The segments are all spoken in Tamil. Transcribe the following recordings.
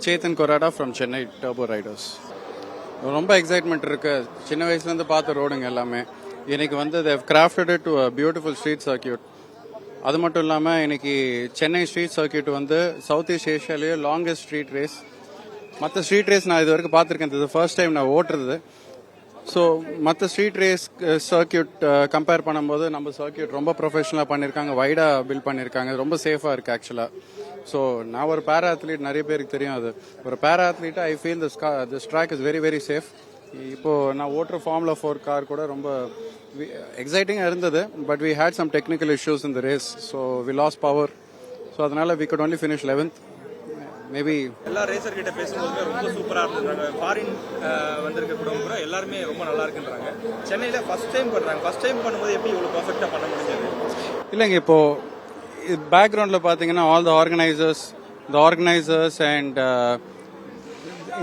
Chetan Korada from Chennai Turbo Riders. ரொம்ப எக்ஸைட்மெண்ட் இருக்கு. சின்ன வயசுலேருந்து பார்த்த ரோடுங்க எல்லாமே. இன்னைக்கு வந்து they've crafted it to a beautiful street circuit. அது மட்டும் இல்லாமல் இன்னைக்கு சென்னை ஸ்ட்ரீட் சர்க்கியூட் வந்து சவுத் ஈஸ்ட் ஏஷியாலேயே லாங்கஸ்ட் ஸ்ட்ரீட் ரேஸ். மற்ற ஸ்ட்ரீட் ரேஸ் நான் இது வரைக்கும் பார்த்துருக்கேன். இது ஃபர்ஸ்ட் டைம் நான் ஓட்டுறது. ஸோ மற்ற ஸ்ட்ரீட் ரேஸ் சர்க்கியூட் கம்பேர் பண்ணும்போது நம்ம சர்க்கியூட் ரொம்ப ப்ரொஃபஷனலாக பண்ணியிருக்காங்க, வைடாக பில்ட் பண்ணியிருக்காங்க, ரொம்ப சேஃபாக இருக்குது ஆக்சுவலாக. ஸோ நான் ஒரு பேரா அத்லீட், நிறைய பேருக்கு தெரியும் அது. ஒரு பேரா அத்லீட்டாக I feel this track is very very safe. இப்போது நான் ஓட்டுற ஃபார்முலா 4 கார் கூட ரொம்ப எக்ஸைட்டிங்காக இருந்தது. But we had some technical issues in the race. So we lost power. So அதனால் we could only finish 11th. Maybe எல்லா ரேசர் கிட்ட பேசும்போது ரொம்ப சூப்பராக இருந்துறாங்க. ஃபாரின் வந்திருக்க கூட எல்லாருமே ரொம்ப நல்லா இருக்குன்றாங்க. சென்னையில் ஃபர்ஸ்ட் டைம் பண்ணுறாங்க. ஃபர்ஸ்ட் டைம் பண்ணும்போது எப்படி இவ்வளோ பர்ஃபெக்டாக பண்ண முடிஞ்சது? இல்லைங்க, இப்போது பேக்ரவுண்டில் பார்த்தீங்கன்னா all the organisers and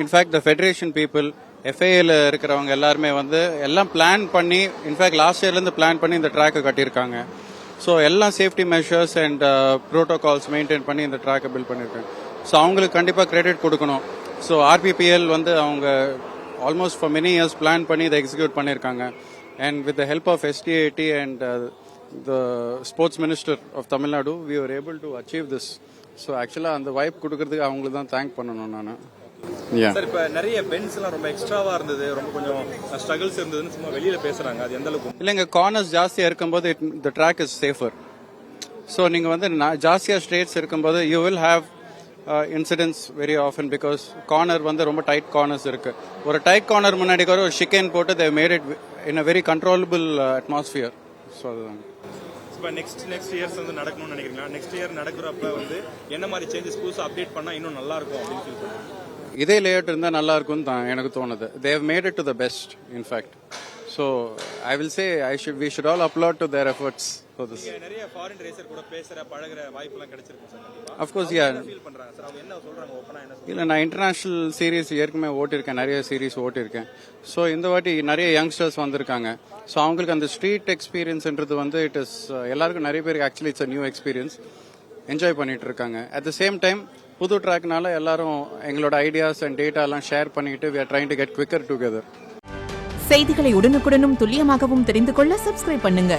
in fact the federation people, எஃப்ஐஏல இருக்கிறவங்க எல்லாருமே வந்து எல்லாம் பிளான் பண்ணி, இன்ஃபேக்ட் லாஸ்ட் இயர்லேருந்து பிளான் பண்ணி இந்த ட்ராக்கை கட்டியிருக்காங்க. ஸோ எல்லாம் safety measures and protocols maintain பண்ணி இந்த ட்ராக்கை பில்ட் பண்ணியிருக்காங்க. ஸோ அவங்களுக்கு கண்டிப்பாக கிரெடிட் கொடுக்கணும். ஸோ ஆர்பிபிஎல் வந்து அவங்க almost for many years plan பண்ணி இதை எக்ஸிக்யூட் பண்ணியிருக்காங்க. And with the help of STAT அண்ட் the sports minister of Tamil Nadu, we were able to achieve this. So actually அந்த வாய்ப்பு கொடுக்கறதுக்கு அவங்களுக்கு தான் தேங்க் பண்ணணும் நான். சார், இப்போ நிறைய பென்ஸ் எல்லாம் ரொம்ப எக்ஸ்ட்ராவா இருந்தது, ரொம்ப கொஞ்சம் ஸ்ட்ரகிள்ஸ் இருந்ததுன்னு சும்மா வெளியில பேசுறாங்க. அது எந்த அளவுக்கு? இல்லைங்க, கார்னர்ஸ் ஜாஸ்தியாக இருக்கும்போது the track is safer. So நீங்கள் வந்து ஜாஸ்தியாக ஸ்ட்ரேட்ஸ் இருக்கும்போது you will have incidents very often because corner வந்து ரொம்ப டைட் கார்னர்ஸ் இருக்கு. ஒரு டைட் கார்னர் முன்னாடி கூட ஒரு ஷிக்கேன் போட்டு they made it in a very controllable atmosphere. So அதுதான். இப்போ நெக்ஸ்ட் இயர்ஸ் வந்து நடக்கணும்னு நினைக்கிறீங்களா? நெக்ஸ்ட் இயர் நடக்கிறப்ப வந்து என்ன மாதிரி சேஞ்சஸ் புதுசாக அப்டேட் பண்ணால் இன்னும் நல்லா இருக்கும் அப்படின்னு ஃபீல் பண்ணுறேன். இதே லேஅவுட் இருந்தால் நல்லா இருக்கும்னு தான் எனக்கு தோணுது. They have made it to the best in fact. So I will say we should all applaud to their efforts for this. நிறைய ஃபாரின் ரேசர் கூட பேசுற பழகுற வாய்ப்புலாம் கிடைச்சிருக்கு sir. Of course, yeah. Feel பண்றாங்க சார், அவங்க என்ன சொல்றாங்க ஓபனா? என்ன இல்லை, நான் இன்டர்நேஷனல் சீரீஸ் ஏற்கனவே ஓட்டியிருக்கேன், நிறைய சீரீஸ் ஓட்டியிருக்கேன். ஸோ இந்த வாட்டி நிறைய யங்ஸ்டர்ஸ் வந்திருக்காங்க. ஸோ அவங்களுக்கு அந்த ஸ்ட்ரீட் எக்ஸ்பீரியன்ஸ்ன்றது வந்து இட் இஸ் எல்லாருக்கும் நிறைய பேருக்கு actually it's a new experience. Enjoy பண்ணிட்டு இருக்காங்க. அட் த சேம் டைம் புது ட்ராக்னால எல்லாரும் எங்களோட ஐடியாஸ் அண்ட் டேட்டாலாம் ஷேர் பண்ணிட்டு we are trying to get quicker together. செய்திகளை உடனுக்குடனும் துல்லியமாகவும் தெரிந்து கொள்ள சப்ஸ்கிரைப் பண்ணுங்க.